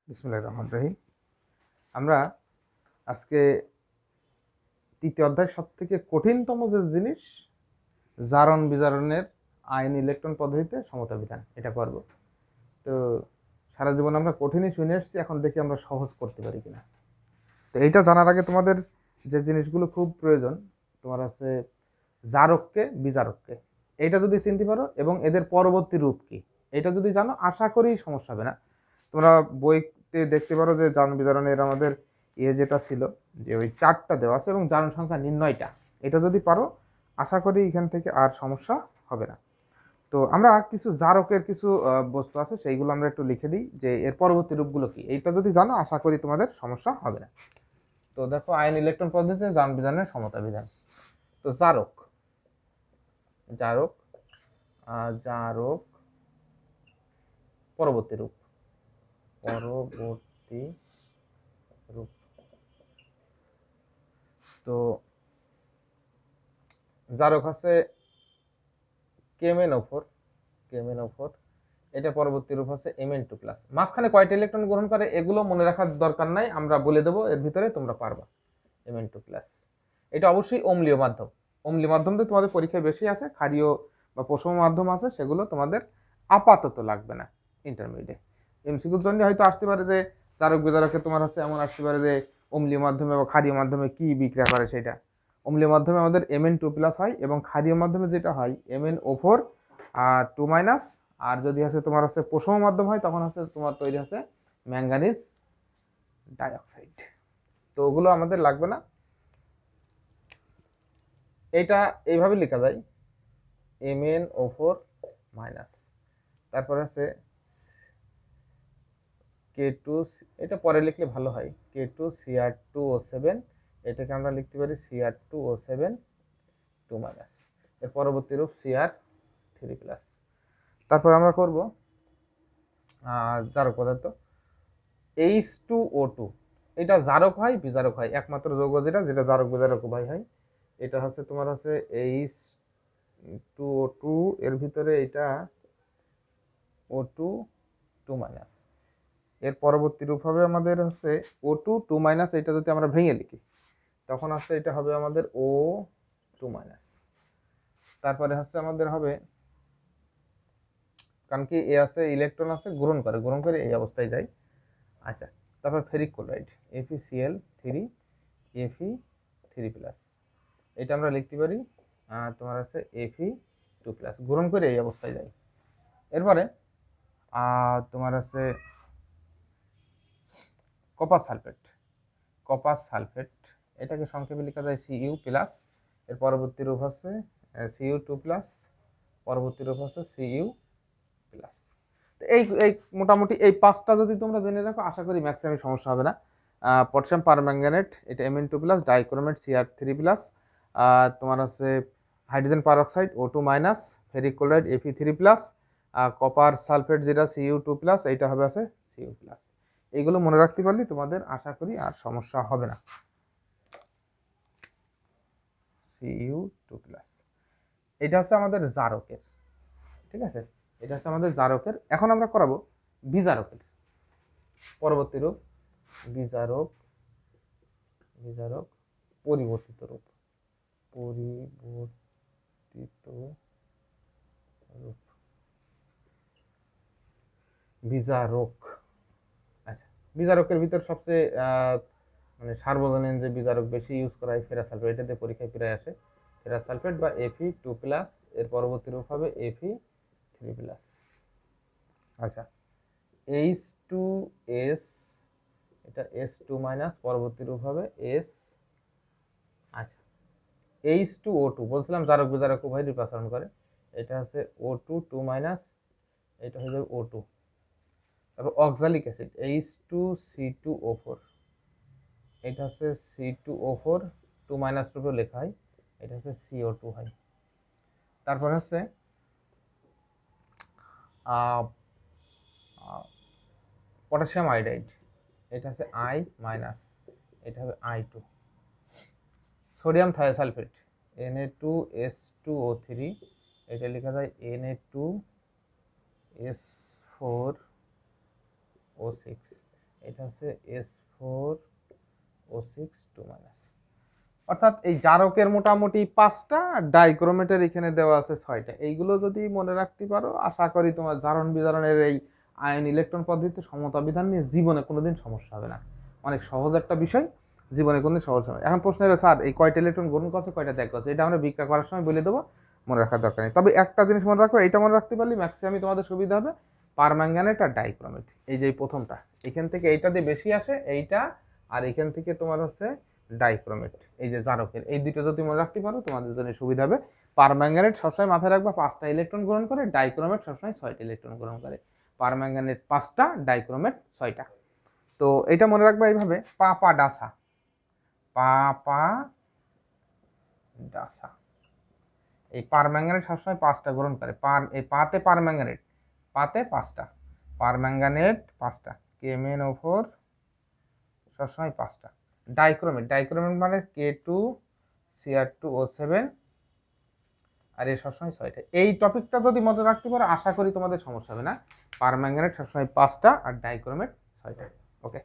বিসমিল্লাহির রহমানির রহিম। আমরা আজকে তৃতীয় অধ্যায় সবথেকে কঠিনতম যে জিনিস জারণ বিজারণের আইন ইলেকট্রন পদ্ধতিতে সমতা বিধান এটা করব। তো সারা জীবন আমরা কঠিনই শুনে এসেছি, এখন দেখি আমরা সহজ করতে পারি কিনা। তো এইটা জানার আগে তোমাদের যে জিনিসগুলো খুব প্রয়োজন, তোমার আছে জারককে বিজারককে, এইটা যদি চিনতে পারো এবং এদের পরবর্তী রূপ কি এটা যদি জানো, আশা করি সমস্যা হবে না। তোমরা বইতে দেখতে পারো যে জারণ বিজারণের আমাদের যেটা ছিল যে ওই চারটা দেওয়া আছে এবং জারণ সংখ্যা নির্ণয়টা, এটা যদি পারো আশা করি এখান থেকে আর সমস্যা হবে না। তো আমরা কিছু জারকের কিছু বস্তু আছে সেইগুলো আমরা একটু লিখে দিই যে এর পরবর্তী রূপগুলো কি, এইটা যদি জানো আশা করি তোমাদের সমস্যা হবে না। তো দেখো, আয়ন ইলেকট্রন পদ্ধতিতে জারণ বিজারণের সমতা বিধান। তো জারক জারক জারক পরবর্তী রূপ তো জারক আছে কেমেনোফোর এটা পরবর্তী রূপ হচ্ছে Mn2+। মাঝখানে কয়টা ইলেকট্রন গ্রহণ করে এগুলো মনে রাখার দরকার নাই, আমরা বলে দেবো, এর ভিতরে তোমরা পারবা। Mn2+, এটা অবশ্যই অম্লীয় মাধ্যম। অম্লীয় মাধ্যম তো তোমাদের পরীক্ষায় বেশি আছে, ক্ষারীয় বা পশম মাধ্যম আছে, সেগুলো তোমাদের আপাতত লাগবে না। ইন্টারমিডিয়েট এমসিকিউর জন্য হয়তো আসতে পারে যে জারক বিজারকে তোমার হচ্ছে এমন আসতে পারে যে অম্লীয় মাধ্যমে বা ক্ষারীয় মাধ্যমে কি বিক্রিয়া করে সেটা। অম্লীয় মাধ্যমে আমাদের Mn2+ হয় এবং ক্ষারীয় মাধ্যমে যেটা হয় MnO4 2-, আর যদি হচ্ছে তোমার হচ্ছে পশম মাধ্যম হয় তখন হচ্ছে তোমার তৈরি হচ্ছে ম্যাঙ্গানিজ ডাইঅক্সাইড। তো ওগুলো আমাদের লাগবে না। এটা এইভাবে লেখা যায় MnO4-, তারপর আছে K2, এটা পরে লিখলে ভালো হয়, K2Cr2O7, এটাকে আমরা লিখতে পারি Cr2O7 2-। এর পরবর্তী রূপ Cr3+। তারপর আমরা করব জারক পদার্থ H2O2। এটা জারক হয় বিজারক হয়, একমাত্র যৌগ যেটা যেটা জারক বিজারক উভয় হয়। এটা হচ্ছে তোমার হচ্ছে H2O2, এর ভিতরে এটা O2 2-। এর পরবর্তী রূপ হবে আমাদের হচ্ছে O2 2-। এটা যদি আমরা ভেঙে লিখি তখন হচ্ছে এটা হবে আমাদের O2-। তারপরে হচ্ছে আমাদের হবে, কারণ কি এ আছে ইলেকট্রন আছে গ্রহণ করে এই অবস্থায় যায়। আচ্ছা, তারপর ফেরিক ক্লোরাইড FeCl3 Fe3+, এটা আমরা লিখতে পারি তোমার আছে Fe2+, গ্রহণ করে এই অবস্থায় যায়। এরপরে তোমার আছে কপার সালফেট, এটাকে সংক্ষেপে লেখা যায় Cu+। এর পরবর্তী রূপ হচ্ছে Cu2+, পরবর্তী রূপ হচ্ছে Cu+। এই এই মোটামুটি এই পাঁচটা যদি তোমরা জেনে রাখো আশা করি ম্যাক্সিমাম সমস্যা হবে না। পটাশিয়াম পারম্যাঙ্গানেট এটা Mn2+, ডাইক্রোমেট Cr3+, তোমার আছে hydrogen peroxide O2-, ferric chloride Fe3+, copper sulphate যেটা Cu2+, এইটা হবে আছে Cu+। এইগুলো মনে রাখতে পারলে তোমাদের আশা করি আর সমস্যা হবে না। Cu2+, এটা হচ্ছে আমাদের জারকের, ঠিক আছে, এটা হচ্ছে আমাদের জারকের। এখন আমরা করাবো বিজারকের পরবর্তী রূপ বিজারক পরিবর্তিত রূপ বিজারক। আচ্ছা, বিজারকের ভিতর সবচেয়ে মানে সার্বজনীন যে বিজারক বেশি ইউজ করা হয় ফেরাস সালফেট, এটাতে পরীক্ষায় ফিরে আসে ফেরাস সালফেট বা Fe2+। এর পরবর্তী রূপ হবে Fe3+। আচ্ছা, H2S, এটা S2-, পরবর্তী রূপ হবে S। আচ্ছা, H2O2 বলছিলাম জারক বিজারক উভয় নির্বাচন করে, এটা হচ্ছে O2 2-, এটা হয়ে যাবে O2। তারপর অক্সালিক অ্যাসিড H2C2O4, এটা হচ্ছে C2O4 2- রূপে লেখা হয়, এটা হচ্ছে CO2 হয়। তারপর হচ্ছে পটাশিয়াম আয়োডাইড, এটা হচ্ছে I-, এটা হবে I2। সোডিয়াম থায়োসালফেট Na2S2O3, এটা লেখা যায় Na2S4O6, এটা হচ্ছে S4O6 2-। অর্থাৎ এই জারকের মোটামুটি 5টা, ডাইক্রোমেটের এখানে দেওয়া আছে 6টা। এইগুলো যদি মনে রাখতে পারো, আশা করি তোমার জারণ বিজারণের এই আয়ন ইলেকট্রন পদ্ধতিতে সমতা বিধান নিয়ে জীবনে কোনোদিন সমস্যা হবে না। অনেক সহজ একটা বিষয়, জীবনে কোনোদিন সমস্যা হবে। এখন প্রশ্ন হলো স্যার এই কয়টা ইলেকট্রন গ্রহণ করছে, কয়টা ত্যাগ করছে, এটা আমরা বিক্রিয়া করার সময় বলে দেবো, মনে রাখার দরকার নেই। তবে একটা জিনিস মনে রাখো, এইটা মনে রাখতে পারলে ম্যাক্সিমামই তোমাদের সুবিধা হবে। পারম্যাঙ্গানেট আর ডাইক্রোমেট, এই যে প্রথমটা, এখান থেকে এইটা দিয়ে বেশি আসে এইটা, আর এখান থেকে তোমার হচ্ছে ডাইক্রোমেট, এই যে জারকের, এই দুটো যদি মনে রাখতে পারো তোমাদের জন্য সুবিধা হবে। পারম্যাঙ্গানেট সবসময় মাথায় রাখবা 5টা ইলেকট্রন গ্রহণ করে, ডাইক্রোমেট সবসময় 6টা ইলেকট্রন গ্রহণ করে। পারম্যাঙ্গানেট 5টা, ডাইক্রোমেট 6টা। তো এটা মনে রাখবা এইভাবে, পাপা ডাসা, পাপা ডাসা। এই পারম্যাঙ্গানেট সবসময় 5টা গ্রহণ করে, এই পাতে পারম্যাঙ্গানেট, পাতে 5টা, পারম্যাঙ্গানেট 5টা, KMnO4 সবসময় 5টা। ডাইক্রোমেট মানে K2Cr2O7, আর এর সবসময় 6টা। এই টপিকটা যদি মনে রাখতে পারো, আশা করি তোমাদের সমস্যা হবে না। পারম্যাঙ্গানেট সবসময় 5টা আর ডাইক্রোমেট 6টা। ওকে,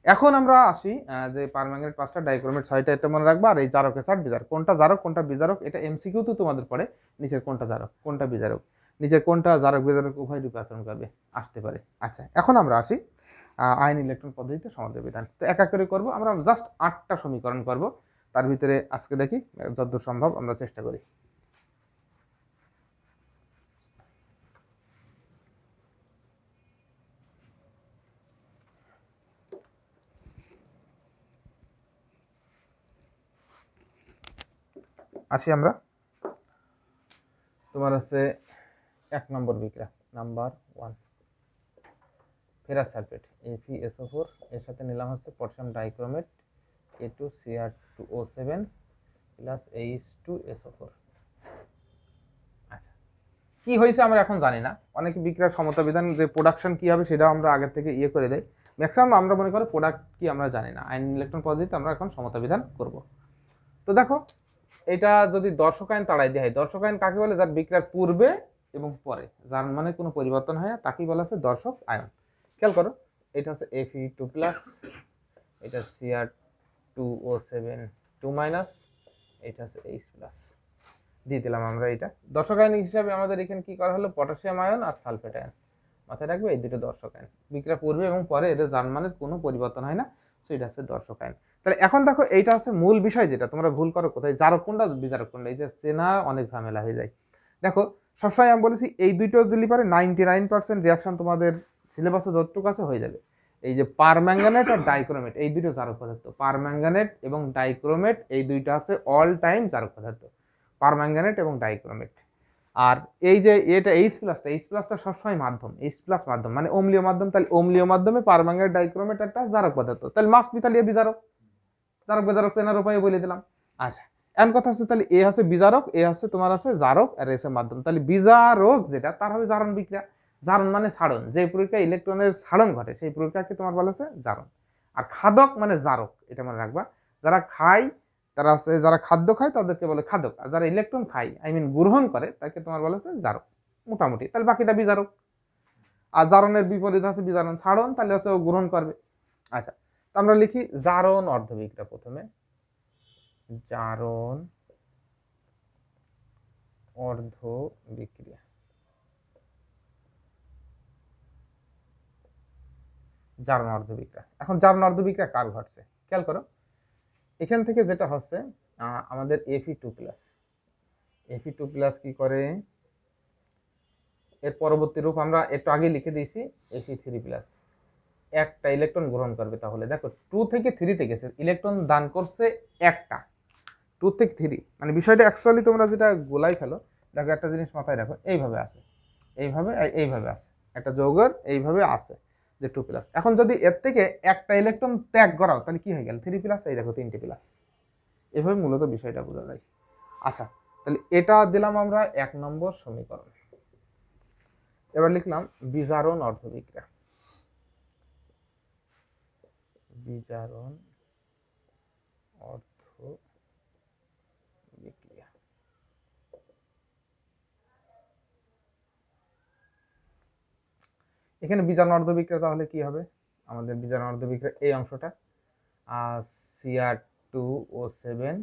এখন আমরা আসি যে পারম্যাঙ্গানেট 5টা, ডাইক্রোমেট 6টা, এটা মনে রাখবা। আর এই জারকের সাথে বিজারক, কোনটা জারক কোনটা বিজারক, এটা এমসিকিউ তো তোমাদের পড়ে, নিচের কোনটা জারক কোনটা বিজারক, নিচের কোনটা জারক বিজারক উভয় রূপে আচরণ করবে, আসতে পারে। আচ্ছা, এখন আমরা আসি আয়ন ইলেকট্রন পদ্ধতিতে সমাধান বিধান। তো এক এক করে করবো আমরা, জাস্ট 8টা সমীকরণ করব। তার ভিতরে আজকে দেখি যতদূর সম্ভব আমরা চেষ্টা করি। আসি আমরা, তোমার হচ্ছে 1 নম্বর বিক্রিয়া, নাম্বার 1, ফেরাস সালফেট FeSO4, এর সাথে নিলাম হচ্ছে potassium dichromate K2Cr2O7 plus H2SO4। আচ্ছা, কি হয়েছে আমরা এখন জানি না, অনেকে বিক্রিয়ার সমতা বিধান যে প্রোডাকশন কি হবে সেটাও আমরা আগে থেকে করে দেয়। ম্যাক্সিমাম আমরা মনে করি প্রোডাক্ট কি আমরা জানি না, আয়ন ইলেকট্রন পদ্ধতিতে আমরা এখন সমতা বিধান করব। তো দেখো, এটা যদি দর্শক আয়ন তাড়াই দেওয়া হয়, দর্শক আয়ন কাকে বলে, যার বিক্রিয়ার পূর্বে এবং পরে, যার মানে কোনো পরিবর্তন হয় না, তাকেই বলা আছে দর্শক আয়ন। খেয়াল করো, এটা হচ্ছে Fe2+, এটা Cr2O7 2-, এটা হচ্ছে H+, দিয়ে দিলাম আমরা। এটা দর্শক আয়ন হিসাবে আমাদের এখানে কি করা হলো, পটাশিয়াম আয়ন আর সালফেট আয়ন। মাথায় রাখবে এই দুটো দর্শক আয়ন, বিক্রিয়া পূর্বে এবং পরে এদের যার মানের কোনো পরিবর্তন হয় না, তো এটা হচ্ছে দর্শক আয়ন। তাহলে এখন দেখো, এইটা হচ্ছে মূল বিষয়, যেটা তোমরা ভুল করো কোথায়, জারক কোনটা বিজারক কোনটা, এই যে চেনা অনেক ঝামেলা হয়ে যায়। দেখো, সবসময় আমি বলেছি এই দুইটো দিলে পারে 99% রিয়াকশন তোমাদের সিলেবাসে যতটুকু আছে হয়ে যাবে। এই যে পারম্যাঙ্গানেট আর ডাইক্রোমেট, এই দুটো জারক পদার্থ, পারম্যাঙ্গানেট এবং ডাইক্রোমেট, এই দুইটা আছে অল টাইম জারক পদার্থ, পারম্যাঙ্গানেট এবং ডাইক্রোমেট। আর এই যে এটা H+টা সবসময় মাধ্যম, H+ মাধ্যম মানে অম্লীয় মাধ্যম, তাহলে অম্লীয় মাধ্যমে পারম্যাঙ্গানেট ডাইক্রোমেট একটা জারক পদার্থ, তাহলে মাস্ট বি তাহলে বিজারক। জারক বিজারক চেনার উপায় বলে দিলাম। আচ্ছা, এমন কথা আছে, তাহলে এ আছে বিজারক, এ আছে তোমার আছে জারক, আর এস মাধ্যম, তাহলে বিজারক যেটা তার হবে জারণ বিক্রিয়া। জারণ মানে ছাড়ন, যে প্রক্রিয়া ইলেকট্রনের ছাড়ন ঘটে সেই প্রক্রিয়াকে তোমার বলা আছে জারণ। আর খাদক মানে জারক, এটা মনে রাখবা। যারা খায় তারা আছে, যারা খাদ্য খায় তাদেরকে বলে খাদক, আর যারা ইলেকট্রন খায় গ্রহণ করে তাকে তোমার বলা আছে জারক, মোটামুটি। তাহলে বাকিটা বিজারক। আর জারণের বিপরীত আছে বিজারণ, ছাড়ন, তাহলে হচ্ছে ও গ্রহণ করবে। আচ্ছা, তো আমরা লিখি জারণ অর্ধবিক্রিয়া প্রথমে, জারণ অর্ধ বিক্রিয়া, জারণ অর্ধ বিক্রিয়া। এখন জারণ অর্ধ বিক্রিয়া কার ঘটছে খেয়াল করো, এখান থেকে যেটা হচ্ছে আমাদের Fe2+, কি করে, এর পরবর্তী রূপ আমরা একটু আগে লিখে দিয়েছি, Fe3+, একটা ইলেকট্রন গ্রহণ করবে। তাহলে দেখো 2 থেকে 3-তে গেছে, ইলেকট্রন দান করছে একটা, 2 থেকে 3, মানে বিষয়টা অ্যাকচুয়ালি তোমরা যেটা গোলাই ফেলো। দেখো একটা জিনিস মাথায় রাখো, এইভাবে আছে, এইভাবে এইভাবে আছে, একটা যৌগের এইভাবে আছে যে 2+। এখন যদি এর থেকে একটা ইলেকট্রন ত্যাগ করাও তাহলে কি হয়ে গেল 3+, এই দেখো 3টে প্লাস। এভাবে মূলত বিষয়টা বোঝা যায়। আচ্ছা, তাহলে এটা দিলাম আমরা 1 নম্বর সমীকরণ। এবার লিখলাম বিজারণ অর্ধবিক্রিয়া, বিজারণ অর্ধ বিক্রিয়া। এখানে বিজারণ অর্ধ বিক্রিয়া তাহলে কি হবে, আমাদের বিজারণ অর্ধবিক্রিয়া এই অংশটা, Cr2O7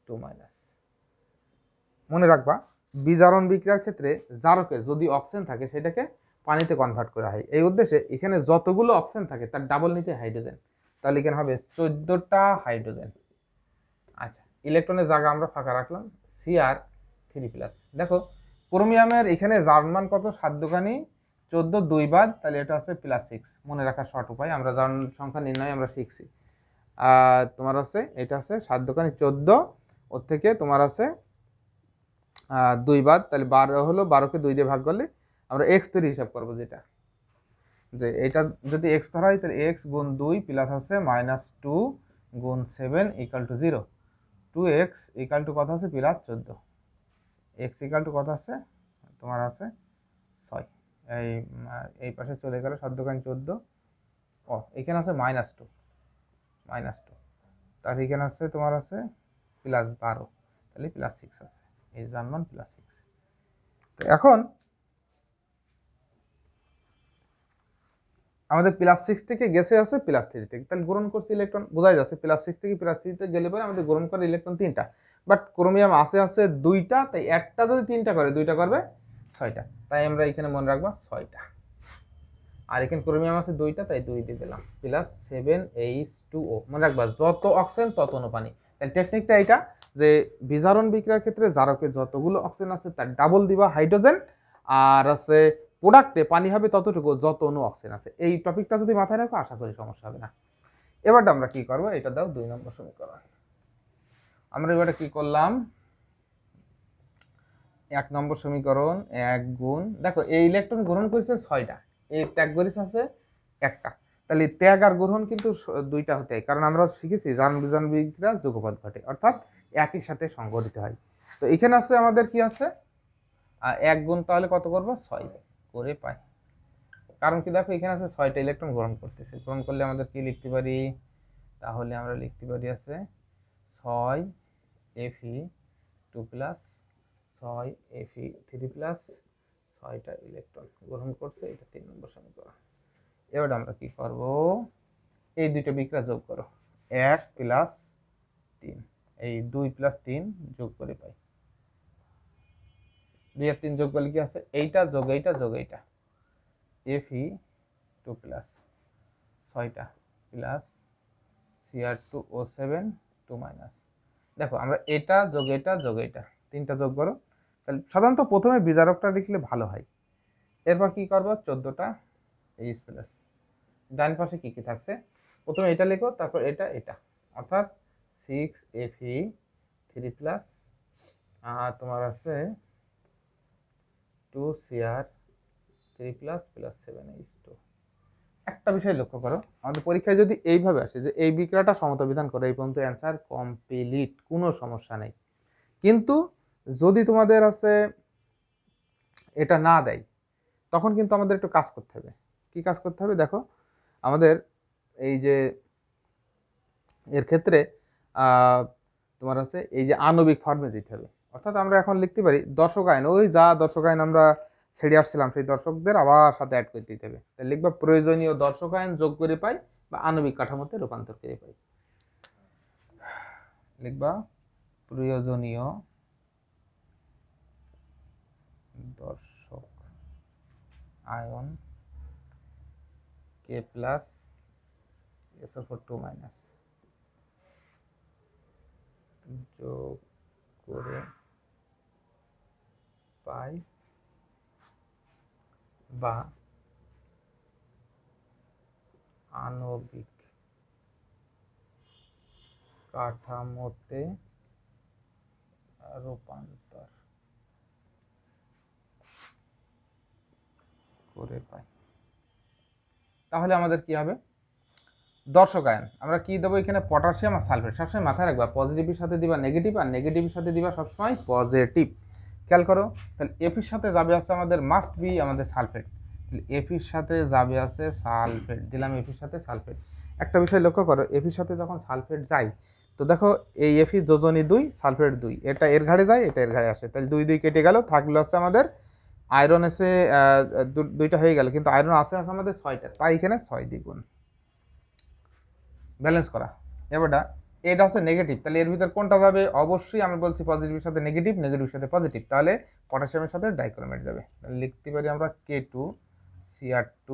2-। মনে রাখবা বিজারণ বিক্রিয়ার ক্ষেত্রে জারকে যদি অক্সিজেন থাকে সেটাকে পানিতে কনভার্ট করা হয়। এই উদ্দেশ্যে এখানে যতগুলো অক্সিজেন থাকে তার ডাবল নিতে হাইড্রোজেন, তাহলে এখানে হবে 14টা হাইড্রোজেন। আচ্ছা, ইলেকট্রনের জায়গা আমরা ফাঁকা রাখলাম, Cr3+। দেখো ক্রোমিয়ামের এখানে জারণ মান কত, 7 দোকানি 14 2 বাদ, তাহলে এটা আছে +6। মনে রাখার শর্ট উপায়, আমরা জারণ সংখ্যা নির্ণয় আমরা শিখছি। তোমার আছে এটা আছে 7 দোকানি 14, ওর থেকে তোমার আছে 2 বাদ, তাহলে 12 হলো, 12কে 2 দিয়ে ভাগ করলে আমরা এক্স তৈরি হিসাব করবো, যেটা যে এটা যদি এক্স ধরা হয় তাহলে এক্স গুণ 2 প্লাস আছে -2 গুণ 7 = 0। 2x = কত আছে +14, x = কত আছে তোমার আছে 6। এই পাশে চলে গেল 7 দোকান 14, এখানে আছে -2, তার এখানে আছে তোমার আছে +12, তাহলে +6 আছে, এই জারণ মান +6। তো এখন আমাদের +6 থেকে গেছে আছে +3 থেকে, তাহলে গ্রহণ করছে ইলেকট্রন, বোঝাই যাচ্ছে +6 থেকে +3 তে গেলে পরে আমাদের গ্রহণ করে ইলেকট্রন 3টা, বাট ক্রোমিয়াম আছে 2টা, তাই একটা যদি 3টা করে 2টা করবে 6টা, তাই আমরা এখানে মনে রাখবো 6টা। আর এখানে ক্রোমিয়াম আছে 2টা, তাই 2 দিয়ে দিলাম, +7H2O। মনে রাখবা যত অক্সিজেন তত অণু পানি। তাই টেকনিকটা এটা যে বিজারণ বিক্রিয়ার ক্ষেত্রে জারকে যতগুলো অক্সিজেন আছে তার ডাবল দিবা হাইড্রোজেন, আর আছে প্রোডাক্টে পানি হবে ততটুকু যত অণু অক্সিজেন আছে। এই টপিকটা যদি মাথায় রাখো আশা করি সমস্যা হবে না। এবারটা আমরা কি করব, এটা দাও 2 নম্বর সমীকরণ। আমরা এবারে কি করলাম, 1 নম্বর সমীকরণ 1 গুণ, দেখো এই ইলেকট্রন গ্রহণ করেছে 6টা, এই ত্যাগ করেছে আছে একটা, তাহলে ত্যাগ আর গ্রহণ কিন্তু 2টা হতে হয়, কারণ আমরা শিখেছি জারণ বিজারণ বিক্রিয়া যুগপৎ ঘটে, অর্থাৎ একই সাথে সংঘটিত হয়। তো এখানে আছে আমাদের কি আছে 1 গুণ, তাহলে কত করব 6 করে পাই, কারণ কি দেখো এখানে আছে 6টা ইলেকট্রন গ্রহণ করতেছে, গ্রহণ করলে আমাদের কি লিখতে পারি, তাহলে আমরা লিখতে পারি আছে 6Fe2+, 6Fe3+, 6টা ইলেকট্রন গ্রহণ করছে, এটা 3 নম্বর সমীকরণ। এবার আমরা কি করব, এই দুইটা বিক্রিয়া যোগ করো, 1 + 3, এই 2 + 3 যোগ করে পাই, 2 আর 3 যোগ করলে কি আছে, এইটা যোগ এইটা যোগ এইটা, Fe2+, 6টা প্লাস Cr2O7 2-। দেখো আমরা এটা যোগ এটা যোগ এটা 3টা যোগ করো, তাহলে সাধারণত প্রথমে বিজারকটা লিখলে ভালো হয়। এরপর কি করব, 14টা H+, ডান পাশে কি কি থাকছে, প্রথমে এটা লিখো, তারপর এটা এটা, অর্থাৎ 6Fe3+, আর তোমার আছে 2Cr3+ + 7H2। একটা বিষয় লক্ষ্য করো, আমাদের পরীক্ষায় যদি এইভাবে আসে যে এই বিক্রিয়াটা সমতা বিধান করে, এই পর্যন্ত অ্যান্সার কমপ্লিট, কোনো সমস্যা নেই। কিন্তু যদি তোমাদের আছে এটা না দেয়, তখন কিন্তু আমাদের একটু কাজ করতে হবে। কি কাজ করতে হবে, দেখো আমাদের এই যে এর ক্ষেত্রে তোমার আছে এই যে আণবিক ফর্মে দিতে হবে, অর্থাৎ আমরা এখন লিখতে পারি দর্শক আয়ন, ওই যা দর্শক আয়ন আমরা ছেড়ে আসছিলাম সেই দর্শকদের আবার সাথে অ্যাড করে দিতে হবে, তাই লিখবা প্রয়োজনীয় দর্শক আয়ন যোগ করে পাই বা আণবিক কাঠামোতে রূপান্তর করে পাই, লিখবা প্রয়োজনীয় দর্শক আয়ন K+ SO4 2- যোগ করে পাই বা আণবিক কাঠামোতে রূপান্তর করে পাই। তাহলে আমাদের কি হবে, দর্শক আয়ন আমরা কি দেবো এখানে, পটাশিয়াম আর সালফেট। সবসময় মাথায় রাখবা পজিটিভের সাথে দিবা নেগেটিভ, আর নেগেটিভের সাথে দিবা সবসময় পজিটিভ। খেয়াল করো, তাহলে এপির সাথে যাবে আছে আমাদের মাস্ট বি আমাদের সালফেট, তাহলে এপির সাথে যাবে আছে সালফেট, দিলাম এপির সাথে সালফেট। একটা বিষয় লক্ষ্য করো, এপির সাথে যখন সালফেট যায়, তো দেখো এই এফি যোজনী 2 সালফেট 2, এটা এর ঘাড়ে যায় এটা এর ঘাড়ে আসে, তাহলে 2 2 কেটে গেল, থাকলো আছে আমাদের আয়রন এসে দুইটা হয়ে গেল, কিন্তু আয়রন আছে আমাদের 6টা, তাই এখানে 6 দ্বিগুণ ব্যালেন্স করা। এবারটা এটা হচ্ছে নেগেটিভ, তাহলে এর ভিতর কোনটা যাবে? অবশ্যই আমি বলছি পজিটিভের সাথে নেগেটিভ, নেগেটিভের সাথে পজিটিভ, তাহলে পটাশিয়ামের সাথে ডাইক্রোমেট যাবে। তাহলে লিখতে পারি আমরা K2Cr2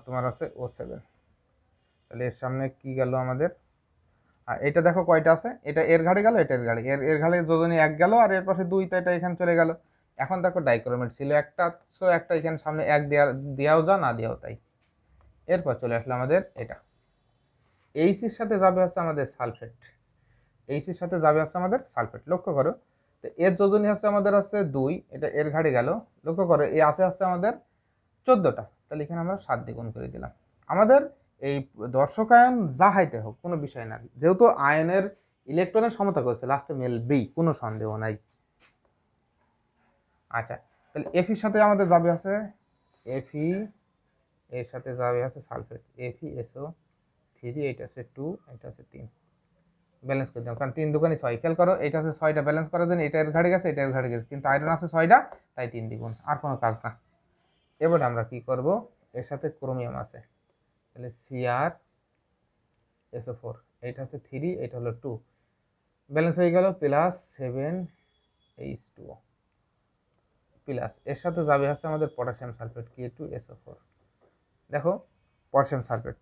তোমার আছে O7। তাহলে এর সামনে কি গেল আমাদের? এটা দেখো কয়টা আছে, এটা এর ঘাড়ে গেল, এটা এর ঘাড়ে, এর ঘাড়ে যোজনী 1 গেল, আর এর পাশে 2, তাই এটা এখানে চলে গেল। এখন দেখো ডাইক্রোমেট ছিল একটা, সো একটা এখানে সামনে 1 দেওয়াও যা, না দেওয়াও তাই। এরপর চলে আসলো আমাদের এটা, এইচের সাথে যাবে হচ্ছে আমাদের সালফেট, এইচের সাথে যাবে হচ্ছে আমাদের সালফেট। লক্ষ্য করো, তো এর যোজনী হচ্ছে আমাদের আছে 2, এটা এর ঘাড়ে গেল। লক্ষ্য করো এই আছে হচ্ছে আমাদের 14টা, তাহলে এখানে আমরা 7 দ্বিগুণ করে দিলাম। আমাদের এই দর্শকায়ন যা হাইতে হোক কোনো বিষয় না, যেহেতু আয়নের ইলেকট্রনের সমতা করছে, লাস্টে মেলবেই, কোনো সন্দেহ নাই। আচ্ছা, তাহলে এফির সাথে আমাদের যাবে আছে এফি, এর সাথে যাবে আছে সালফেট, FeSO3, এটা আছে 2, এটা আছে 3, ব্যালেন্স করে দিলাম, কারণ 3 দুগুণে 6। খেয়াল করো এটা আছে 6টা, ব্যালেন্স করার জন্য এটা এর ঘাড়ে গেছে, এটা এর ঘাড়ে গেছে, কিন্তু আয়রন আছে 6টা, তাই 3 দ্বিগুণ, আর কোনো কাজ না। এবার আমরা কি করব, এর সাথে ক্রোমিয়াম আছে, তাহলে CrSO4, এটা হচ্ছে 3, এটা হলো 2, ব্যালেন্স হয়ে গেল, প্লাস 7H2O প্লাস, এর সাথে যাবে হচ্ছে আমাদের পটাশিয়াম সালফেট K2SO4। দেখো পটাশিয়াম সালফেট,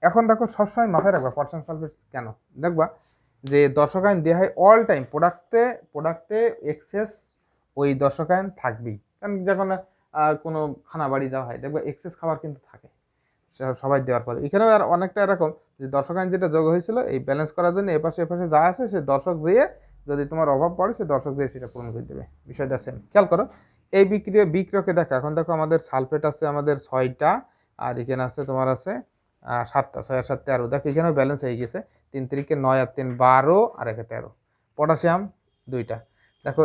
এখন দেখো সবসময় মাথায় রাখবা পটাশিয়াম সালফেট কেন, দেখবা যে দর্শকায়ন দেওয়া হয় অল টাইম, প্রোডাক্টে এক্সেস ওই দর্শকায়ন থাকবেই, কারণ যখন কোনো খানা বাড়ি যাওয়া হয় দেখবা এক্সেস খাবার কিন্তু থাকে সবাই দেওয়ার পরে। এখানেও আর অনেকটা এরকম যে দর্শকায়ন যেটা যোগ হয়েছিল এই ব্যালেন্স করার জন্য এপাশে যা আছে সে দর্শক যেয়ে, যদি তোমার অভাব পড়ে সে দর্শক যেয়ে সেটা পূরণ করে দেবে, বিষয়টা সেম। খেয়াল করো এই বিক্রিয়কে দেখো, এখন দেখো আমাদের সালফেট আছে আমাদের 6টা, আর এখানে আছে তোমার আছে 7টা, 6 আর 7 13, দেখো এখানেও ব্যালেন্স হয়ে গেছে, 3 3 9 আর 3 12, আর 1 13, পটাশিয়াম 2টা। দেখো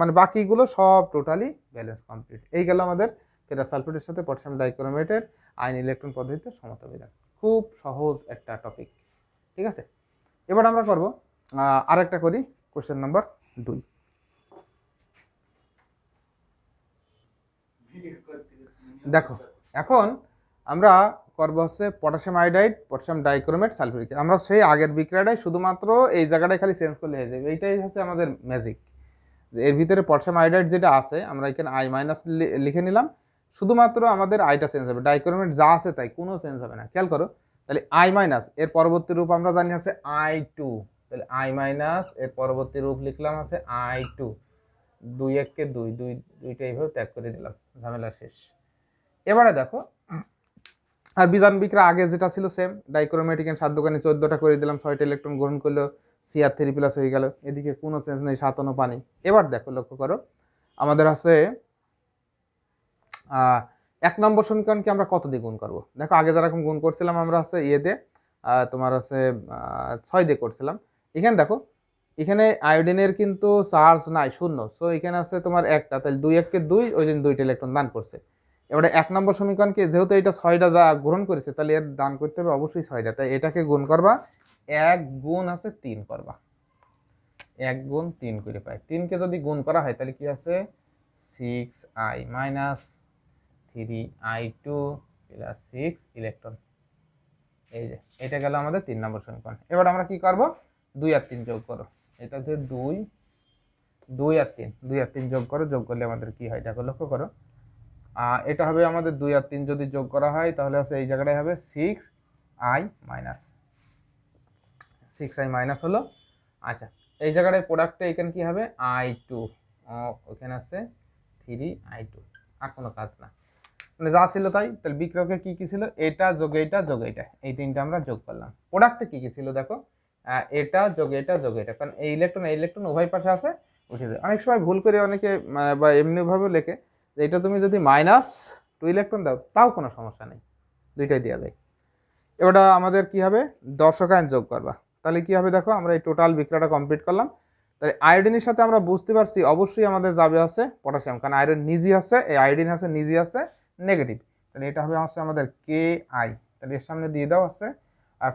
মানে বাকিগুলো সব টোটালি ব্যালেন্স কমপ্লিট। এই গেল আমাদের ফেরাস সালফেটের সাথে পটাশিয়াম ডাইক্রোমেটের আয়ন ইলেকট্রন পদ্ধতিতে সমতা বিধান। খুব সহজ একটা টপিক, ঠিক আছে। এবার আমরা করব আরেকটা করি, কোশ্চেন নাম্বার 2। দেখো এখন আমরা করবো হচ্ছে potassium iodide, potassium dichromate, sulphuric. আমরা সেই আগের বিক্রিয়াটাই শুধুমাত্র এই জায়গাটায় খালি চেঞ্জ করলে হয়ে যাবে, এইটাই হচ্ছে আমাদের ম্যাজিক। যে এর ভিতরে পটাশিয়াম আয়োডাইড যেটা আছে আমরা এখানে I- লিখে নিলাম, শুধুমাত্র আমাদের আইটা চেঞ্জ হবে, ডাইক্রোমেট যা আছে তাই, কোনো চেঞ্জ হবে না। খেয়াল করো, তাহলে I- এর পরবর্তী রূপ আমরা জানি আছে I2, তাহলে I- এর পরবর্তী রূপ লিখলাম আছে I2, 2 1 কে 2, দুইটা এইভাবে ত্যাগ করে দিলাম, ঝামেলা শেষ। এবারে দেখো, আর বিজারণ বিক্রিয়া আগে যেটা ছিল সেম, ডাইক্রোমেটিক 7 দোকানে 14টা করে দিলাম, 6টা ইলেকট্রন গ্রহণ করলো, Cr3 প্লাস হয়ে গেল, এদিকে কোনো চেঞ্জ নেই, 7 অনু পানি। এবার দেখো লক্ষ্য করো, আমাদের আছে 1 নম্বর সমীকরণকে আমরা কত দিয়ে গুণ করবো? দেখো আগে যেরকম গুণ করছিলাম আমরা আছে ইয়েতে, তোমার আছে 6 দিয়ে করছিলাম। এখানে দেখো, এখানে আয়োডিনের কিন্তু চার্জ নাই, শূন্য, সো এখানে আছে তোমার একটা, তাহলে 2 1 কে 2, ওই দিন 2টা ইলেকট্রন দান করছে। এবারে 1 নম্বর সমীকরণকে যেহেতু এটা 6টা গ্রহণ করেছে, তাহলে এর দান করতে হবে অবশ্যই 6টা, তাই এটাকে গুণ করবা, 1 গুণ আছে 3 করবা, 1 গুণ 3 করে পাই। 3 কে যদি গুণ করা হয় তাহলে কি আছে 6I minus 3I2 plus 6 electron. এই যে এটা গেল আমাদের 3 নম্বর সমীকরণ। এবার আমরা কি করব, 2 আর 3 যোগ করো, এটা হচ্ছে 2 আর 3, 2 আর 3 যোগ করো, যোগ করলে আমাদের কি হয় দেখো লক্ষ্য করো, এটা হবে আমাদের 2 আর 3 যদি যোগ করা হয় তাহলে আছে এই জায়গাটায় হবে 6I মাইনাস, 6I মাইনাস হলো। আচ্ছা, এই জায়গাটায় প্রোডাক্টে এখানে কি হবে I2, ওখানে আছে 3I2, আর কোনো কাজ না, মানে যা ছিল তাই। তাহলে বিক্রয়কে কি কি ছিল, এটা যোগ এইটা যোগ এইটা, এই তিনটা আমরা যোগ করলাম। প্রোডাক্টে কি কি ছিল দেখো, এটা যোগ এটা যোগ এটা, কারণ এই ইলেকট্রন উভয় পাশে আছে, উঠে যায়। অনেক সময় ভুল করে অনেকে বা এমনিভাবে লেখে যে এটা তুমি যদি -2 ইলেকট্রন দাও তাও কোনো সমস্যা নেই, দুইটাই দেওয়া যায়। এবার আমাদের কি হবে, দর্শকায়ন যোগ করবা, তাহলে কি হবে দেখো, আমরা এই টোটাল বিক্রিয়াটা কমপ্লিট করলাম। তাহলে আয়োডিনের সাথে আমরা বুঝতে পারছি অবশ্যই আমাদের যাবে আছে পটাশিয়াম, কারণ আয়রন নিজে আছে, এই আয়োডিন আছে নিজে আছে নেগেটিভ, তাহলে এটা হবে হচ্ছে আমাদের Ki। তাহলে এর সামনে দিয়ে দাও আছে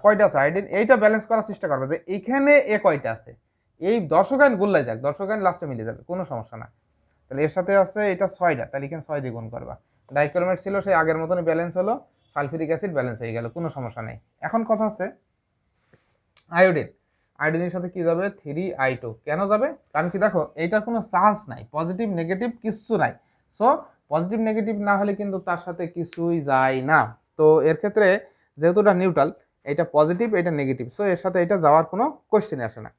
কয়টা আছে আয়োডিন, এইটা ব্যালেন্স করার চেষ্টা করবে যে এইখানে এ কয়টা আছে, এই দর্শকায়ন গুল্লাই যাক, দর্শকায়ন লাস্টে মিলে যাবে, কোনো সমস্যা না। তাহলে এর সাথে আছে এটা 6টা, তাহলে এখানে 6 দিয়ে গুণ করবা। ডাইক্রোমেট ছিল সেই আগের মতনই ব্যালেন্স হলো, সালফিউরিক অ্যাসিড ব্যালেন্স হয়ে গেল, কোনো সমস্যা নেই। এখন কথা আছে আয়োডিন, আয়োডিনের সাথে কি যাবে 3I2, কেন যাবে কারণ কি দেখো এইটার কোনো চার্জ নাই, পজিটিভ নেগেটিভ কিচ্ছু নাই, সো পজিটিভ নেগেটিভ না হলে কিন্তু তার সাথে কিছুই যায় না। তো এর ক্ষেত্রে যেহেতু এটা নিউট্রাল, এটা পজিটিভ এটা নেগেটিভ, সো এর সাথে এটা যাওয়ার কোনো কোশ্চেন আসে না।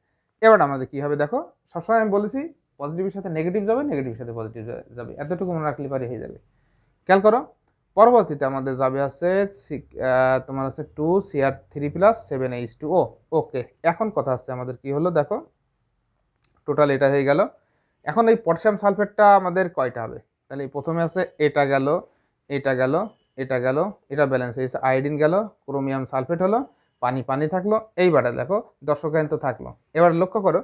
এবার আমাদের কি হবে দেখো, সবসময় আমি বলেছি পজিটিভের সাথে নেগেটিভ যাবে, নেগেটিভের সাথে পজিটিভ যাবে, এতটুকু মনে রাখলে পারে হয়ে যাবে। খেয়াল করো পরবর্তীতে আমাদের যাবে আছে তোমার আছে 2Cr3+7H2O। ওকে, এখন কথা আছে আমাদের কি হলো দেখো, টোটাল এটা হয়ে গেল। এখন এই পটাশিয়াম সালফেটটা আমাদের কয়টা হবে, তাহলে প্রথমে আছে এটা গেল, এটা গেল, এটা গেল, এটা ব্যালেন্স হয়েছে, আয়োডিন গেল, ক্রোমিয়াম সালফেট হলো, পানি পানি থাকলো, এইবারে দেখো দর্শকায়ন তো থাকলো। এবার লক্ষ্য করো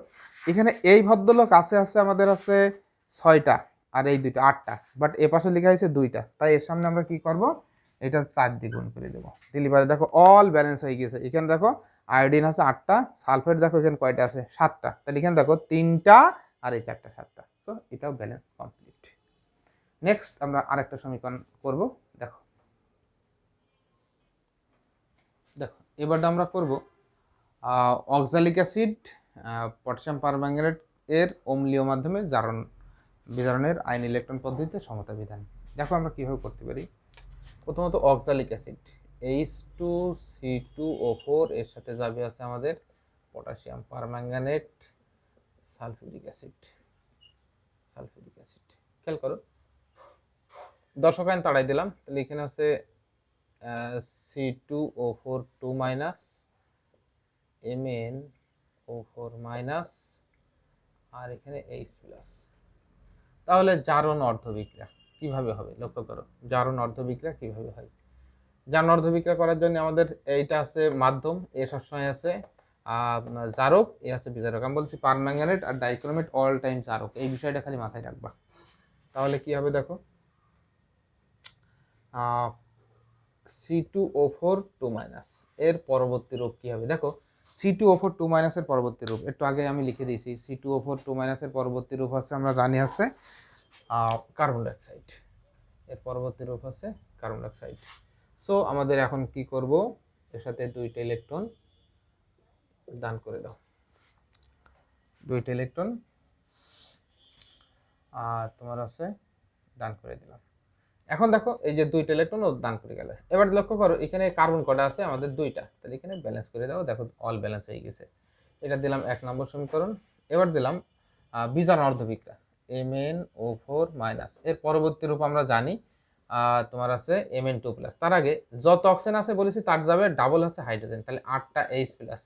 এখানে এই ভদ্রলোক আছে আমাদের আছে 6টা, আর এই দুইটা 8টা, বাট এ পাশে লেখা হয়েছে 2টা, তাই এর সামনে আমরা কি করব, এটা 4 দিয়ে গুণ করে দেবো, দিলে পারে দেখো অল ব্যালেন্স হয়ে গেছে। এখানে দেখো আয়োডিন আছে 8টা, সালফেট দেখো এখানে কয়টা আছে 7টা, তাহলে এখানে দেখো 3টা আর এই 4টা 7টা, সো এটাও ব্যালেন্স কমপ্লিট। নেক্সট আমরা আরেকটা সমীকরণ করব, দেখো দেখো এবারটা আমরা করব অক্সালিক অ্যাসিড পটাশিয়াম পারম্যাঙ্গানেট এর অম্লীয় মাধ্যমে জারণ বিজারণের আয়ন ইলেকট্রন পদ্ধতিতে সমতা বিধান। দেখো আমরা কিভাবে করতে পারি। প্রথমত অক্সালিক অ্যাসিড H2C2O4 এর সাথে যাবে আছে আমাদের potassium permanganate sulphuric acid, sulphuric acid. খেয়াল করো দর্শক আয়ন তাড়াই দিলাম, তাহলে এখানে আছে C2O4 2 মাইনাস MnO4 মাইনাস আর এখানে H প্লাস। তাহলে জারণ অর্ধবিক্রিয়া কিভাবে হবে লক্ষ্য করো, জারণ অর্ধবিক্রিয়া কিভাবে হয়। জারণ অর্ধবিক্রিয়া করার জন্য আমাদের এইটা আছে মাধ্যম, এ সবসময় আছে জারক, এ আছে বিজারক। আমি বলছি পারম্যাঙ্গানেট আর ডাইক্রোমেট অল টাইম জারক, এই বিষয়টা খালি মাথায় রাখবা। তাহলে কি হবে দেখো C2O4 2 মাইনাস এর পরবর্তী রূপ কি হবে দেখো, C2O4 2 মাইনাসের পরবর্তী রূপ একটু আগে আমি লিখে দিয়েছি, C2O4 2 মাইনাসের পরবর্তী রূপ আছে আমরা জানি আছে কার্বন ডাইঅক্সাইড, এর পরবর্তী রূপ আছে কার্বন ডাইঅক্সাইড। সো আমাদের এখন কি করব, এর সাথে 2টা ইলেকট্রন দান করে দাও, 2টা ইলেকট্রন তোমার আছে দান করে দিলাম। এখন দেখো এই যে 2টা ইলেকট্রন ও দান করে গেল। এবার লক্ষ্য করো এখানে কার্বন কটা আছে আমাদের 2টা, তাহলে এখানে ব্যালেন্স করে দাও, দেখো অল ব্যালেন্স হয়ে গেছে। এটা দিলাম 1 নম্বর সমীকরণ। এবার দিলাম বিজারণ অর্ধবিক্রিয়া MnO4 মাইনাস এর পরবর্তী রূপ আমরা জানি তোমার আছে Mn2 প্লাস। তার আগে যত অক্সিজেন আছে বলেছি তার যাবে ডাবল আছে হাইড্রোজেন, তাহলে 8টা H প্লাস,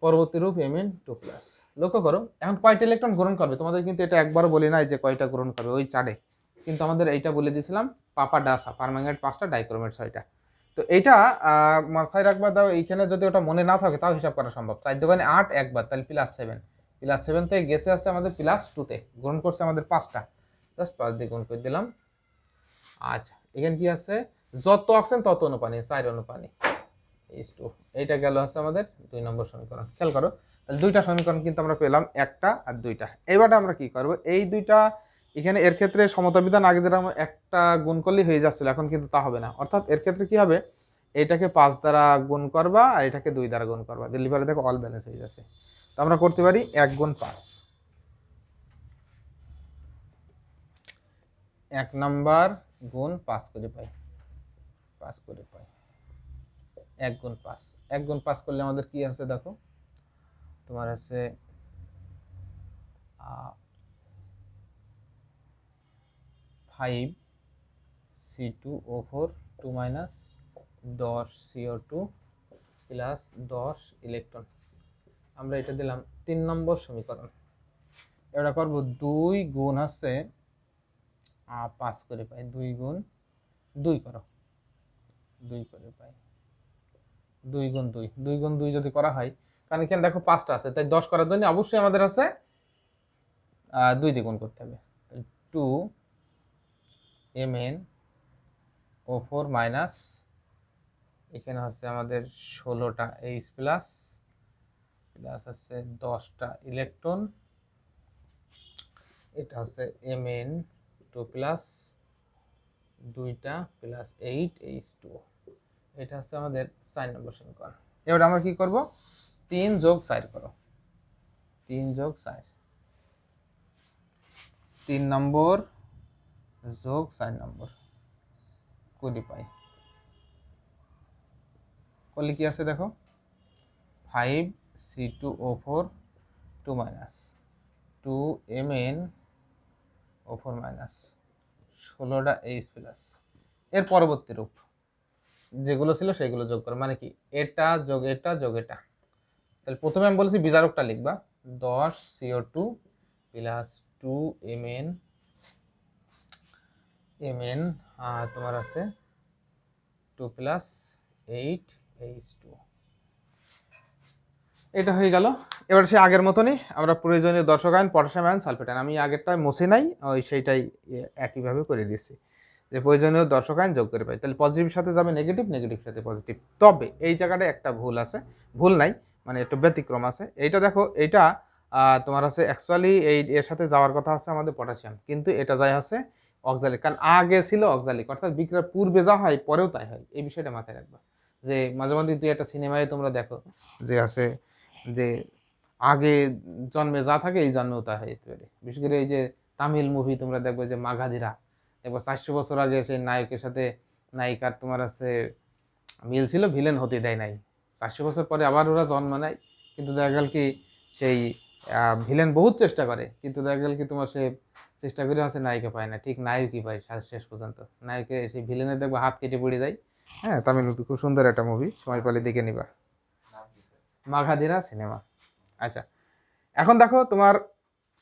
পরবর্তী রূপ Mn2 প্লাস। লক্ষ্য করো এখন কয়টা ইলেকট্রন গ্রহণ করবে, তোমাদের কিন্তু এটা একবারও বলি নাই যে কয়টা গ্রহণ করবে, ওই চারে কিন্তু আমাদের এইটা বলে দিয়েছিলাম পাপা ডাসা পারম্যাঙ্গানেট 5টা ডাইক্রোমেট 6টা। তো এইটা মাথায় রাখবা, দাও এইখানে যদি ওটা মনে না থাকে তাও হিসাব করা সম্ভব, 4 দোকানে 8 একবার, তাহলে +7, +7 থেকে গেছে আছে আমাদের +2তে, গ্রহণ করছে আমাদের 5টা, জাস্ট 5 দিয়ে গুণ করে দিলাম। আচ্ছা এখানে কি আছে, যত অক্সিজেন তত অনুপানি, 4 অনুপানি H2, এইটা গেল আছে আমাদের 2 নম্বর সমীকরণ। খেয়াল করো তাহলে 2টা সমীকরণ কিন্তু আমরা পেলাম, একটা আর 2টা। এইবারটা আমরা কি করব, এই 2টা এখানে এর ক্ষেত্রে সমতা বিধান আগে যেটা একটা গুণ করলেই হয়ে যাচ্ছিল, এখন কিন্তু তা হবে না। অর্থাৎ এর ক্ষেত্রে কি হবে, এটাকে 5 দ্বারা গুণ করবা আর এটাকে 2 দ্বারা গুণ করবা, ডেলিভারি দেখো অল ব্যালেন্স হয়ে যাচ্ছে। তো আমরা করতে পারি 1 গুণ 5, 1 নাম্বার গুণ 5 করে পাই, 5 করে পাই 1 গুণ 5, 1 গুণ 5 করলে আমাদের কি আছে দেখো, তোমার আছে 5C2O4 2 minus 10 CO2 plus 10 electron. আমরা এটা দিলাম 3 নম্বর সমীকরণ। এটা করব 2 গুণ আছে 5 করে পাই, 2 গুণ 2 করো, 2 করে পাই, 2 গুণ 2, 2 গুণ 2 যদি করা হয়, কারণ এখানে দেখো 5টা আছে, তাই 10 করার জন্য অবশ্যই আমাদের আছে 2 দিয়ে গুণ করতে হবে। 2 MnO4 মাইনাস, এখানে হচ্ছে আমাদের 16টা H প্লাস, প্লাস আছে 10টা ইলেকট্রন, এটা হচ্ছে Mn 2 প্লাস 2টা প্লাস 8H2, এটা হচ্ছে আমাদের 4 নম্বর সমীকরণ। এবার আমরা কি করব, 3 যোগ 4 করো, 3 যোগ 4, 3 নম্বর যোগ 4 নম্বর 20 পাই, করলে কি আছে দেখো, 5C2O4 2 minus 2Mn O4 minus 16টা H প্লাস, এর পরবর্তী রূপ যেগুলো ছিল সেগুলো যোগ করো, মানে কি এটা যোগ এটা যোগ এটা। তাহলে প্রথমে আমি বলেছি বিজারকটা লিখবা, 10CO2 প্লাস 2Mn তোমার আছে 2 প্লাস 8H2, এটা হয়ে গেল। এবার সে আগের মতনই আমরা প্রয়োজনীয় দর্শক ion, potassium ion, sulphate ion, আমি আগেরটায় মুছে নাই, ওই সেইটাই একইভাবে করে দিয়েছি যে প্রয়োজনীয় দর্শক আয়ন যোগ করে পাই। তাহলে পজিটিভের সাথে যাবে নেগেটিভ, নেগেটিভ সাথে পজিটিভ। তবে এই জায়গাটায় একটা ভুল আছে, ভুল নাই মানে একটু ব্যতিক্রম আছে। এইটা দেখো, এইটা তোমার আছে অ্যাকচুয়ালি এর সাথে যাওয়ার কথা আছে আমাদের পটাশিয়াম, কিন্তু এটা যায় আছে অক্সালিক, কারণ আগে ছিল অক্সালিক, অর্থাৎ বিক্রিয়ার পূর্বে যা হয় পরেও তাই হয়। এই বিষয়টা মাথায় রাখবা, যে মাঝে মাঝে দুই একটা সিনেমায় তোমরা দেখো যে আছে যে আগে জন্মে যা থাকে এই জন্মেও তা হইতে পারে। বিশেষ করে এই যে তামিল মুভি তোমরা দেখবে যে মাগাধিরা, এবার 400 বছর আগে সেই নায়কের সাথে নায়িকার তোমার আছে মিল ছিল, ভিলেন হতে দেয় নাই, 400 বছর পরে আবার ওরা জন্ম নেয়, কিন্তু দেখা গেল কি সেই ভিলেন বহুত চেষ্টা করে, কিন্তু দেখা গেল কি তোমার সে চেষ্টা করে আছে নায়িকা পায় না, ঠিক নায়কই পায় শেষ পর্যন্ত, নায়কে সেই ভিলেনের দেখবো হাত কেটে পড়ে যায়। হ্যাঁ, তামিল মুভি, খুব সুন্দর একটা মুভি, সময় পেলে দেখে নিবা, মাগাধিরা সিনেমা। আচ্ছা, এখন দেখো তোমার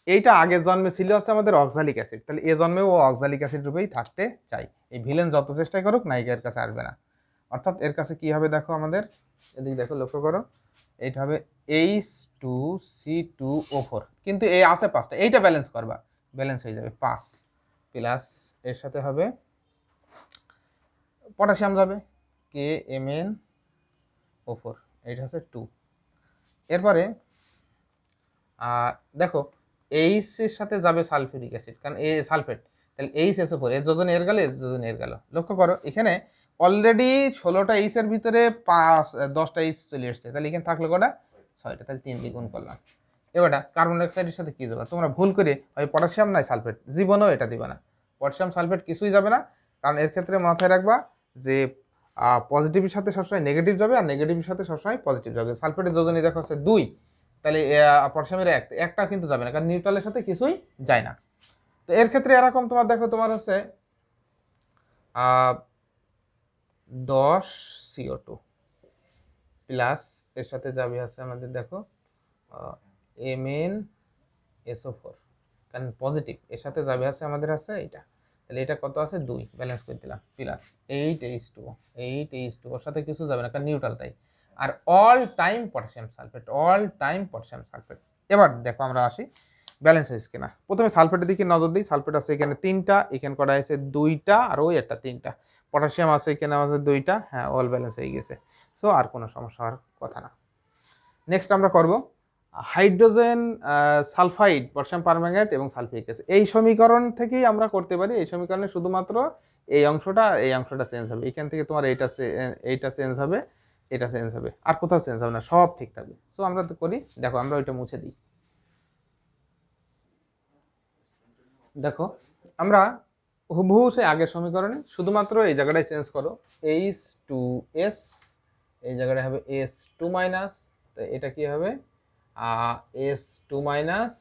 এইটা আগের জন্মে ছিল আছে আমাদের অক্সালিক অ্যাসিড, তাহলে এ জন্মেও ও অক্সালিক অ্যাসিড রূপেই থাকতে চাই। এই ভিলেন যত চেষ্টা করুক নায়িকার কাছে আসবে না, অর্থাৎ এর কাছে কি হবে দেখো, আমাদের এদিকে দেখো, লক্ষ্য করো, এইটা হবে H2C2O4, কিন্তু এই আছে 5টা, এইটা ব্যালেন্স করবা, ব্যালেন্স হয়ে যাবে 5 প্লাস এর সাথে হবে পটাশিয়াম যাবে KMnO4, এইটা হচ্ছে 2। এরপরে দেখো এইচ এর সাথে যাবে সালফিউরিক অ্যাসিড, কারণ এই সালফেট, তাহলে HSO4, এর যোজন এর গেল, এর যোজন এর গেল। লক্ষ্য করো এখানে অলরেডি 16টা এইচ এর ভিতরে 10টা এইচ চলে এসছে, তাহলে এখানে থাকলো কটা, 6টা, তাহলে 3 দিয়ে গুণ করলাম। এবারটা কার্বন ডাইঅক্সাইডের সাথে কি দেবা, তোমরা ভুল করে হয় পটাশিয়াম নাই সালফেট, জীবনেও এটা দিবা না, পটাশিয়াম সালফেট কিছুই যাবে না, কারণ এর ক্ষেত্রে মাথায় রাখবা যে পজিটিভের সাথে সবসময় নেগেটিভ যাবে, আর নেগেটিভের সাথে সবসময় পজিটিভ যাবে। সালফেটের যোজনী দেখো হচ্ছে 2, তাহলে পটাশিয়ামের একটা কিন্তু যাবে না, কারণ নিউট্রালের সাথে কিছুই যায় না। তো এর ক্ষেত্রে এরকম তোমার দেখো, তোমার হচ্ছে 10CO2 প্লাস এর সাথে যাবে আছে আমাদের দেখো MnSO4, কারণ পজিটিভ, এর সাথে যাবে আছে আমাদের আছে এটা, তাহলে এটা কত আছে 2, ব্যালেন্স করে দিলাম, প্লাস 8H2 ওর সাথে কিছু যাবে না, কারণ নিউট্রাল তাই, আর all time potassium sulphate, all time potassium sulphate. এবার দেখো আমরা আসি ব্যালেন্স হয়েছে কিনা। প্রথমে সালফেটের দিকে নজর দিই, সালফেট আছে এখানে 3টা, এখানে করা হয়েছে 2টা, আর ওই একটা 3টা, পটাশিয়াম আছে এখানে আমাদের 2টা, হ্যাঁ অল ব্যালেন্স হয়ে গেছে, সো আর কোনো সমস্যা হওয়ার কথা না। নেক্সট আমরা করব হাইড্রোজেন সালফাইড, পটাশিয়াম পারম্যাঙ্গানেট এবং সালফিউরিক অ্যাসিড। এই সমীকরণ থেকেই আমরা করতে পারি, এই সমীকরণে শুধুমাত্র এই অংশটা চেঞ্জ হবে, এখান থেকে তোমার এইটা চেঞ্জ হবে, এটা চেঞ্জ হবে, আর কোথাও চেঞ্জ হবে না, সব ঠিক থাকবে। সো আমরা তো করি, দেখো আমরা ওইটা মুছে দিই। দেখো আমরা হুবহু সেই আগের সমীকরণে শুধুমাত্র এই জায়গাটায় চেঞ্জ করো, H2S এই জায়গাটা হবে S2 মাইনাস, তো এটা কি হবে S2 মাইনাস,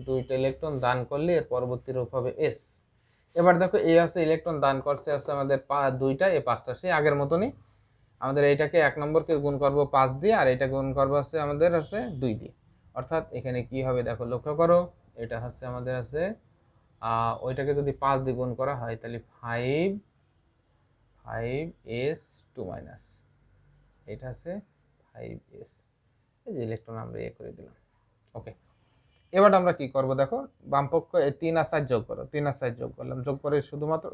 2টা ইলেকট্রন দান করলে এর পরবর্তী রূপ হবে S। এবার দেখো এই আছে ইলেকট্রন দান করছে আছে আমাদের 2টা, এ 5টা, সেই আগের মতনই আমাদের এইটাকে 1 নম্বরকে গুণ করব 5 দিয়ে, আর এটা গুণ করবো আছে আমাদের আছে 2 দিয়ে, অর্থাৎ এখানে কি হবে দেখো, লক্ষ্য করো, এটা হচ্ছে আমাদের আছে ওইটাকে যদি 5 দিয়ে গুণ করা হয় তাহলে 5S2 মাইনাস, এটা আছে 5S, এই যে ইলেকট্রন আমরা করে দিলাম। ওকে, এবার আমরা কি করব দেখো, বাম পক্ষ 3 আর 4 যোগ করো, 3 আর 4 যোগ করলাম, যোগ করে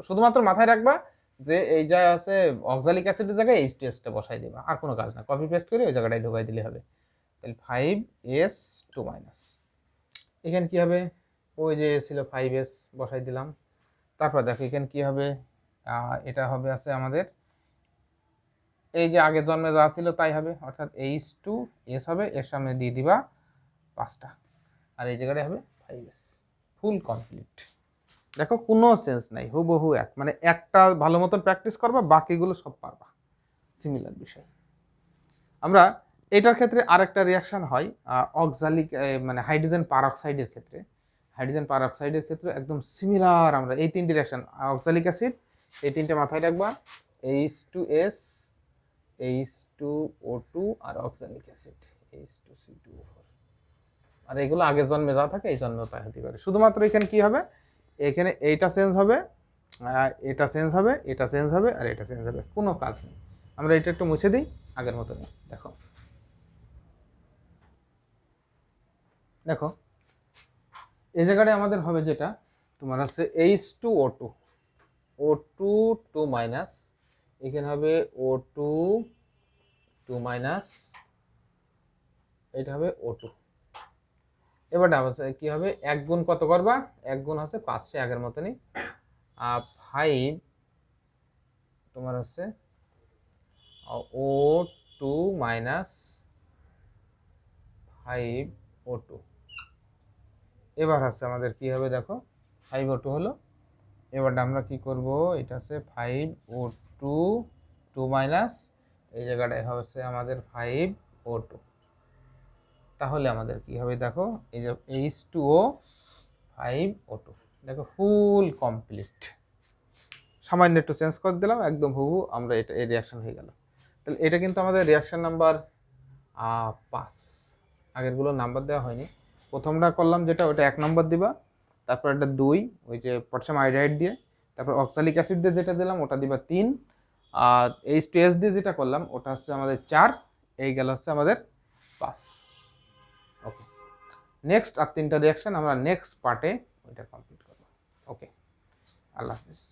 শুধুমাত্র মাথায় রাখবা যে এই যা আছে অক্সালিক অ্যাসিডের জায়গায় H2S টা বসাই দিবা, আর কোনো কাজ না, কপি পেস্ট করে ওই জায়গাটায় ঢোকাই দিলে হবে। তাহলে 5S2 মাইনাস, এখানে কি হবে ওই যে ছিল 5s বসাই দিলাম। তারপর দেখো এখানে কি হবে, এটা হবে আছে আমাদের এই যে আগের জন্মে যা ছিল তাই হবে, অর্থাৎ H2S হবে, এর সামনে দিয়ে দিবা 5টা, আর এই জায়গাটায় হবে 5s। Full complete. দেখো কোনো সেন্স নাই, হুবহু এক, মানে একটা ভালো মতন প্র্যাকটিস করবা, বাকিগুলো সব পারবা, সিমিলার বিষয়। আমরা এটার ক্ষেত্রে আরেকটা রিয়াকশন হয় অক্সালিক, মানে হাইড্রোজেন পারঅক্সাইডের ক্ষেত্রে। হাইড্রোজেন পারঅক্সাইডের ক্ষেত্রে একদম সিমিলার, আমরা এই তিনটি রিয়াকশন অক্সালিক অ্যাসিড, এই তিনটে মাথায় রাখবা, H2S, H2O2 আর অক্সালিক অ্যাসিড H2C2O4। আর এগুলো আগের জন্মে যা থাকে এই জন্মেও তাই হতে পারে। শুধুমাত্র এখানে কি হবে, এখানে এইটা চেঞ্জ হবে, এটা চেঞ্জ হবে, এটা চেঞ্জ হবে, আর এটা চেঞ্জ হবে, কোনো কাজ নেই। আমরা এটা একটু মুছে দিই, আগের মতো নেই। দেখো দেখো এই জায়গাটায় আমাদের হবে যেটা তোমার আছে H2O2, O2 2 মাইনাস, এখানে হবে O2 2 মাইনাস, এটা হবে O2। এবারটা কি হবে, এক গুণ কত করবা, এক গুণ হচ্ছে 5, আগের মতনই, 5 তোমার হচ্ছে O2 মাইনাস 5O2। এবার হচ্ছে আমাদের কি হবে, দেখো 5O2 হলো। এবারটা আমরা কি করব, এটা হচ্ছে 5O2 2 মাইনাস, এই জায়গাটায় হচ্ছে আমাদের 5O2। তাহলে আমাদের কি হবে, দেখো এই যে H2O 5O2, দেখো ফুল কমপ্লিট। সামান্য একটু চেঞ্জ করে দিলাম, একদম হুবহু আমরা এটা এই রিয়াকশন হয়ে গেল। তাহলে এটা কিন্তু আমাদের রিয়াকশন নাম্বার 5। আগেরগুলো নাম্বার দেওয়া হয়নি, প্রথমটা করলাম যেটা ওটা 1 নম্বর দিবা, তারপর একটা 2 ওই যে পটাশিয়াম আয়োডাইড দিয়ে, তারপর অক্সালিক অ্যাসিড দিয়ে যেটা দিলাম ওটা দিবা 3, আর H2S দিয়ে যেটা করলাম ওটা হচ্ছে আমাদের 4, এই গেল হচ্ছে আমাদের 5। ওকে, নেক্সট আর 3টা রিয়াকশন আমরা নেক্সট পার্টে ওইটা কমপ্লিট করবো। ওকে, আল্লাহ হাফিজ।